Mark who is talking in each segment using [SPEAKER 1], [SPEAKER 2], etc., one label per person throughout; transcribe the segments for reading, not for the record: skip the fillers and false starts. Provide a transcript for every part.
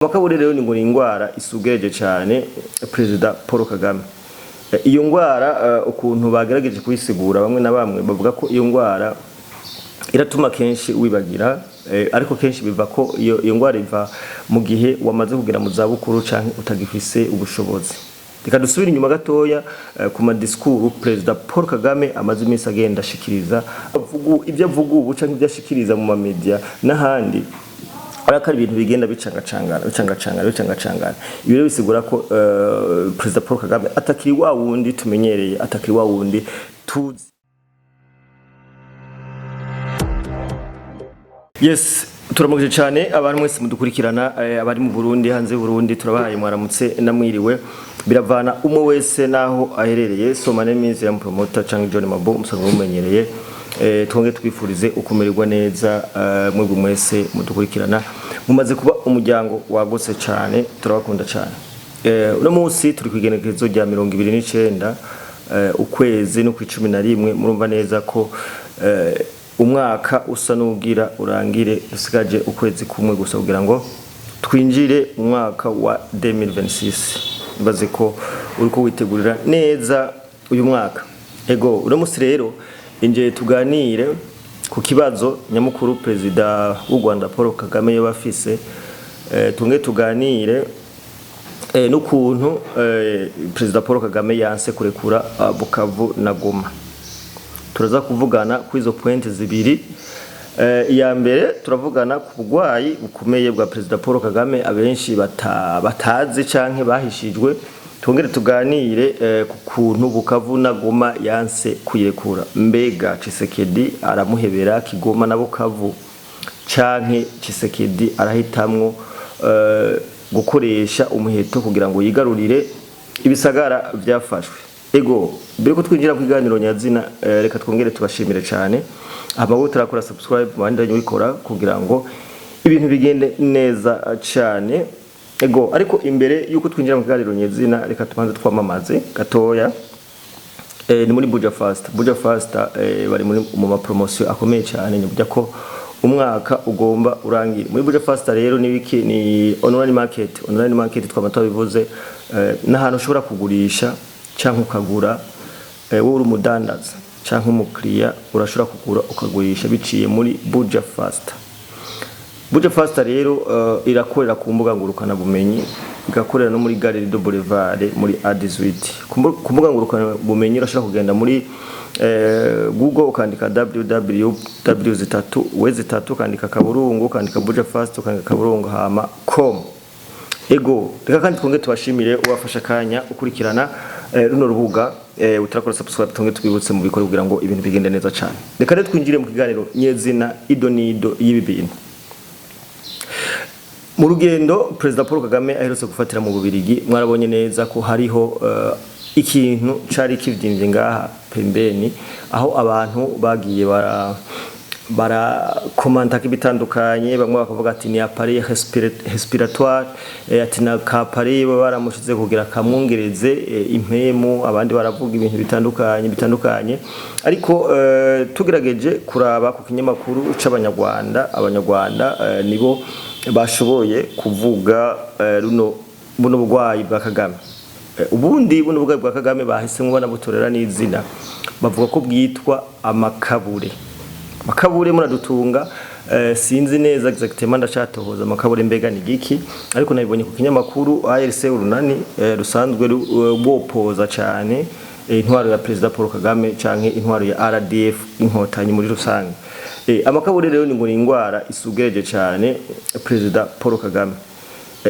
[SPEAKER 1] Amakaburi rero ni ngo ni ingwara isugereje cyane Perezida Paul Kagame. Iyo ngwara ukuntu bagerageje kuyisigura bamwe na bamwe bavuga ko iyo ngwara iratuma kenshi wibagira, ariko kenshi biva ko iyo ngwara iva mu gihe wamaze kugera mu zabukuru canke utagifise ubushobozi. Reka dusubira inyuma gatoya ku madiskuru Perezida Paul Kagame amaze iminsi agenda ashikiriza ibyo avuga ubu canke ibyo ashikiriza mu media n'ahandi. Arakari ibintu bigenda bicangacangana. Ibi rero bisigura ko Perezida Paul Kagame atakiri wa wundi tumenyereye, atakiri wa wundi tuzi. Yes, turamuje cyane abantu mwese mudukurikirana, abari mu Burundi, hanze y'u Burundi, turabahaye mwaramutse namwiriwe. Biravana umwe wese naho aherereye. So my name is promoter Changi John Mabo, musanzwe mumenyereye. Twonge twifurize ukumererwa neza mwebwe mwese mudukurikirana. Mumaze kuba umuryango wagose cyane, turabakunda cyane. Uno munsi turi kwigenekerezo rya 29 ukwezi no ku 11, murumva neza ko umwaka usa nugira urangire, dusigaje ukwezi kumwe gusa kugira ngo twinjire mu mwaka wa 2026. Baze ko uriko witegurira neza uyu mwaka. Ego uno munsi rero inje tuganire ku kibazo nyamukuru Perezida w'u Rwanda Paul Kagame yo bafise. Tunge tuganire n'ukuntu Perezida Paul Kagame yanse kurekura Bukavu na Goma. Turaza kuvugana ku izo point zibiri. Iya mbere turavugana ku bugwayi bukomeye bwa Perezida Paul Kagame abenshi batazi canke bahishijwe. Tongere tuganire ku kuntu Bukavu na Goma yanse kuyirekura. Mbega Tshisekedi aramuhebera Kigoma na Bukavu canke Tshisekedi arahitamwo gukoresha umuheto kugira ngo yigarurire ibisagara byafashwe. Ego mbere ko twinjira ku iganiro nyazina, reka twongere tubashimire cyane ababo turakora subscribe bandanye wikora kugira ngo ibintu bigende neza cyane. Ego ariko imbere yuko twinjira mu kiganiro nyezina, reka tubanze twamamaze gatoya. Ni muri Buja Fast bari muri mu promotion akomeye cyane, nyubya ko umwaka ugomba urangira. Muri Buja Fast rero ni wiki ni online market twamata bivuze n'ahantu ushobora kugurisha canke ukagura. Wowe uri umudandaza canke umukiriya urashobora kugura ukagurisha biciye muri Buja Fast. Buja Fast rero irakorera ku mbuga ngurukana bumenyi, igakorera no muri Galerie de Boulevard muri A18. Ku mbuga ngurukana bumenyi urashobora kugenda muri Google ukandika www.3 ukandika kaburungu, ukandika Buja Fast, ukandika kaburungu hama com. Ego reka kandi twonge tubashimire ubafasha kanya ukurikirana runo rubuga. Utarakora subscribe twonge twibutse mu bikoro kugira ngo ibintu bigende neza cyane. Reka rero twinjire mu kiganiro nyezina idonido y'ibi bintu. Mu rugendo Perezida Paul Kagame aherutse gufatira mu Bubirigi, mwarabonye neza ko hariho ikintu cari kivyimbye ngaha pembeni, aho abantu bagiye bara komanta kibitandukanye. Bamwe bakavuga ati ni appareil respiratoire, ati na kapari baramushize kugira kamwongereze impemu. Abandi baravuga ibintu bitandukanye ariko tugerageje kuraba ku kinyamakuru c'abanyarwanda nibo bashoboye kuvuga buno bugwayi bwa Kagame. Ubundi buno bugwayi bwa Kagame bahisemo banabutorera n'izina, bavuga ko bwitwa amakabure. Makabure muradutunga, sinzi neza exactement ndacatohoza amakabure mbega ni giki, ariko nabibonye ku kinyamakuru ARC urunani rusanzwe bopoza cyane intwaro ya Perezida Paul Kagame canke intwaro ya RDF inkotanyi muri rusange. Amakabure rero ni ngo ni ingwara isugereje cyane Perezida Paul Kagame.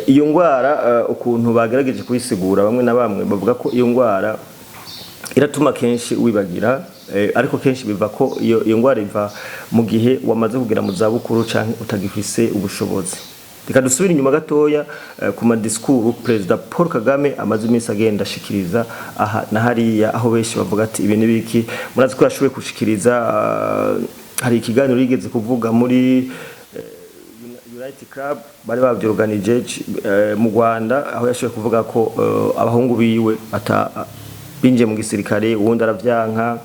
[SPEAKER 1] Iyo ngwara ukuntu bagerageje kuyisigura bamwe na bamwe bavuga ko iyo ngwara iratuma kenshi wibagira, ariko kenshi biva ko iyo ngwara iva mu gihe wamaze kugera mu zabukuru canke utagifise ubushobozi. Reka dusubira inyuma gatoya ku madiskuru Perezida Paul Kagame amaze iminsi agenda ashikiriza aha na hariya, aho benshi bavuga ati ibintu biki. Murazi ko yashoboye gushikiriza hari ikiganiro yigeze kuvuga muri United Club bari babyorganije mu Rwanda, aho yashoboye kuvuga ko abahungu biwe binje mu gisirikare, uwundi aravyanka,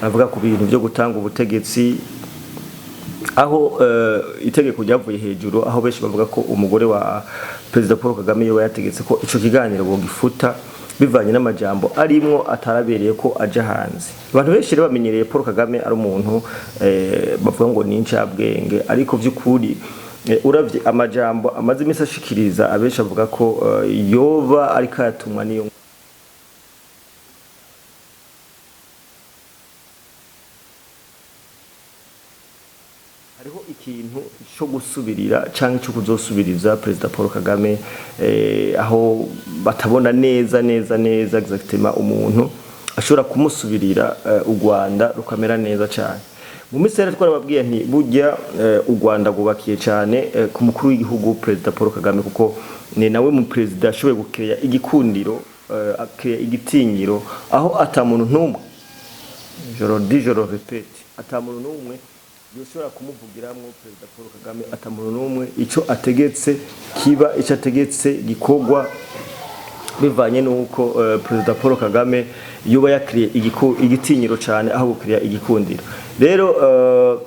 [SPEAKER 1] aravuga ku bintu byo gutanga ubutegetsi. aho itegeko ryavuye hejuru aho benshi bavuga ko umugore wa Perezida Paul Kagame yoba yategetse ko ico kiganiro bogifuta bivanye n'amajambo arimwo atarabereye ko aja hanze. Abantu benshi bamenyereye Paul Kagame ari umuntu bavuga ngo ni incabwenge, ariko vy'ukuri uravye amajambo amaze imisi ashikiriza abenshi avuga ko yoba ariko yatumwa niyo hariho ikintu cyo gusubirira cyangwa cyo kuzosubiriza Perezida Paul Kagame aho batabona neza exactement umuntu ashobora kumusubirira u Rwanda rukamera neza cyane. Mu misere twarababwiye nti burya u Rwanda gubakiye cyane ku mukuru w'igihugu Perezida Paul Kagame, kuko ni nawe mu perezida ashoboye gukeya igikundiro akeya igitinyiro aho atamuntu numwe joro repete atamuntu numwe yoshobora kumuvugiramwo Perezida Paul Kagame, atamuntu numwe ico ategetse kiba ico ategetse gikogwa bivanye nuko Perezida Paul Kagame yoba yakiriye igitinyiro cyane aho gukiriya igikundiro. Rero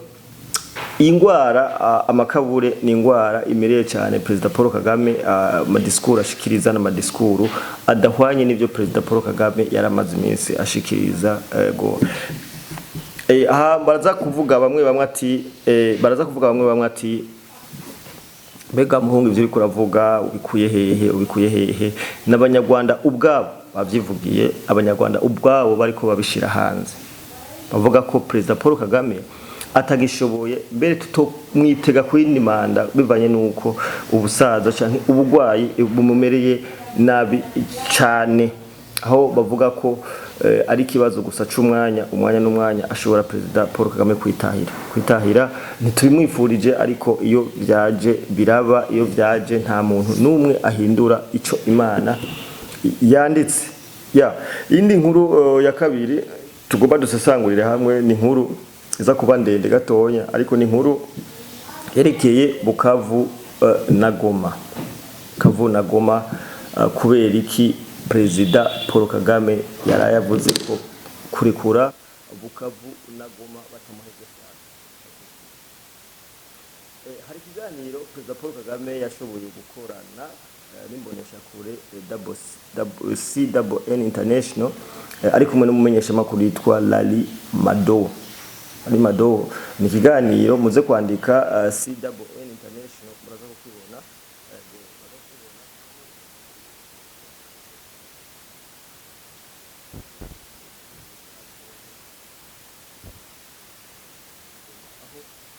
[SPEAKER 1] ingwara amakabure ni ingwara imereye cyane Perezida Paul Kagame, amadiskuru ashikiriza n'amadiskuru adahwanye n'ivyo Perezida Paul Kagame yaramaze iminsi ashikiriza go aha baraza kuvuga bamwe ati mbega muhungu ivyo uriko uravuga ubikuye hehe n'abanyarwanda ubwabo bavyivugiye, abanyarwanda ubwabo bariko babishira hanze bavuga ko Perezida Paul Kagame atagishoboye mbere tutomwitega kwindi manda bivanye nuko ubusaza canke ubugwayi bumumereye nabi cyane, aho bavuga ko ari kibazo gusa umwanya n'umwanya ashobora Perezida Paul Kagame kwitahira ntitubimwifurije, ariko iyo byaje biraba, iyo byaje nta muntu numwe ahindura ico Imana yanditse. Indi nkuru ya kabiri tugomba dusesangurire hamwe ni nkuru iza kuba ndende gatonya, ariko ni nkuru yerekeye Bukavu na Goma. Kubera iki Perezida Paul Kagame yarayavuze ko kurikura Bukavu na Goma batamuheze cyane. Hari kiganiro Perezida Paul Kagame yashoboye gukorana n'imbonesha kure CNN International ari kumwe n'umumenyesha makuru yitwa Lali Mado. Ni kiganiro muze kwandika CNN International muraza kukibona.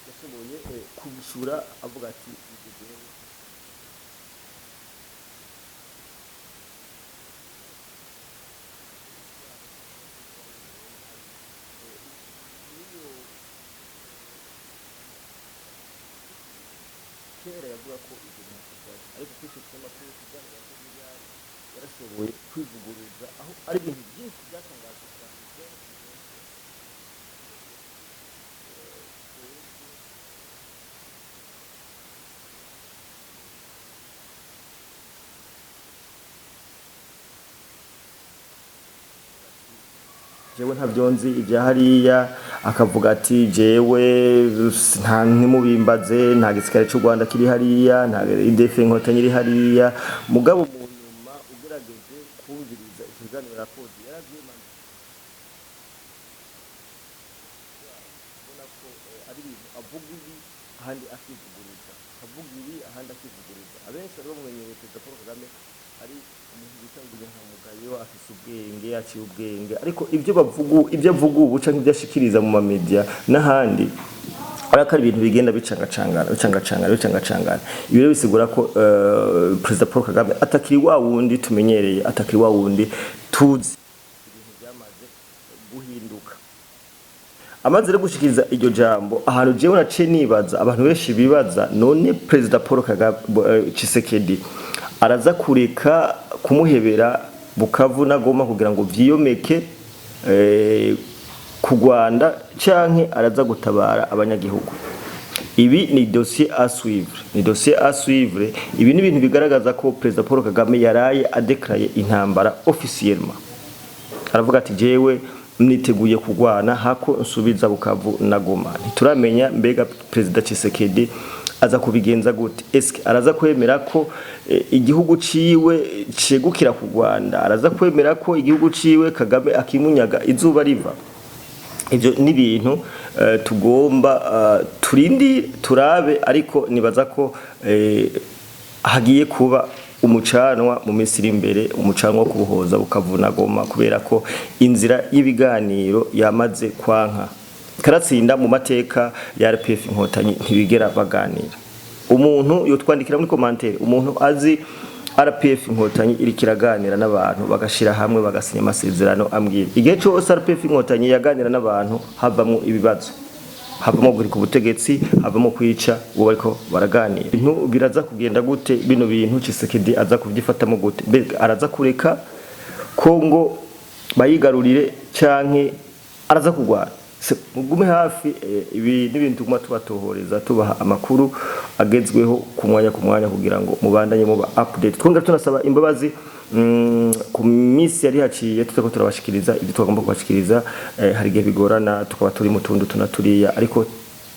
[SPEAKER 1] Yashoboye kubishura avuga ati kera yavuga ko ibintu ariko kwishukuma ko kuganira ko yarashoboye kwivuguruza aho ari ibintu byinshi byatangajwe cyane. Jewe ntavyonzi ivya hariya, akavuga ati jewe nta ntimubimbaze, nta gisikare cy'u Rwanda kiri hariya, nta IDF inkotanyi iri hariya. Mugabo mu nyuma ugerageje kumviriza ikiganiro yakoze yaravyemanye ubona ko ari ibintu avuga ibi ahandi akivuguruza, abenshi bari bamwenyereye Perezida Paul Kagame ari umuntu bitanguye nka mugayo, afise ubwenge, aciye ubwenge, ariko ibyo avuga ubu canke ibyo ashikiriza mu media n'ahandi arakari ibintu bigenda bicangacangana. Ibi rero bisigura ko Perezida Paul Kagame atakiri wa wundi tumenyereye, atakiri wa wundi tuzi, ibintu byamaze guhinduka. Amaze rero gushikiriza iryo jambo ahantu jewe nace nibaza, abantu benshi bibaza none Perezida Paul Kagame Tshisekedi araza kureka kumuhebera Bukavu na Goma kugira ngo vyiyomeke ku Rwanda canke araza gutabara abanyagihugu. Ibi ni dossier à suivre, ibi ni ibintu bigaragaza ko Perezida Paul Kagame yaraye adeclarer intambara officiellement. Aravuga ati jewe niteguye kugwana hako nsubiza Bukavu na Goma. Ntituramenya mbega Perezida Tshisekedi aza kubigenza gute? Eske araza kwemera ko igihugu ciwe cegukira ku Rwanda? Araza kwemera ko igihugu ciwe Kagame akimunyaga izuba riva? Ivyo ni ibintu tugomba turindi turabe, ariko nibaza ko hagiye kuba umucanwa mu Misiri imbere, umucanwa wo kubuhoza bukavuna goma, kubera ko inzira y'ibiganiro yamaze kwanka. Karatsinda mu mateka ya RPF Inkotanyi ntibigera baganira. Umuntu yotwandikira muri commentaire, umuntu azi RPF Inkotanyi iri kiraganira n'abantu bagashira hamwe bagasinya amasezerano ambwira igihe cyose RPF Inkotanyi yaganira n'abantu havamwo ibibazo, havamo guri ku butegetsi, havamo kwica uwo bariko baraganira. Ibintu biraza kugenda gute? Bino bintu Tshisekedi aza kuvyifatamo gute? Araza kureka Kongo bayigarurire canke araza kugwana? Mugume hafi, ibi n'ibintu tuguma tubatohoreza, tubaha amakuru agezweho ku mwanya kugira ngo mubandanye muba update. Twongera tunasaba imbabazi ku minsi yari haciye tutako turabashikiriza ibyo twagomba kubashikiriza, hari gihe bigorana tukaba turi mu tundu tunaturiya, ariko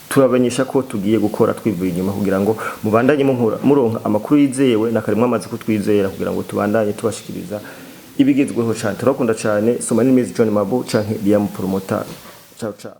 [SPEAKER 1] turabanyisha ko tugiye gukora twivuye inyuma kugira ngo mubandanye muronka amakuru yizewe na karimwe amaze kutwizera, kugira ngo tubandanye tubashikiriza ibigezweho cyane. Turakunda cyane. Soma n'imizi John Mabu canke Liam Promoter. Ciao ciao.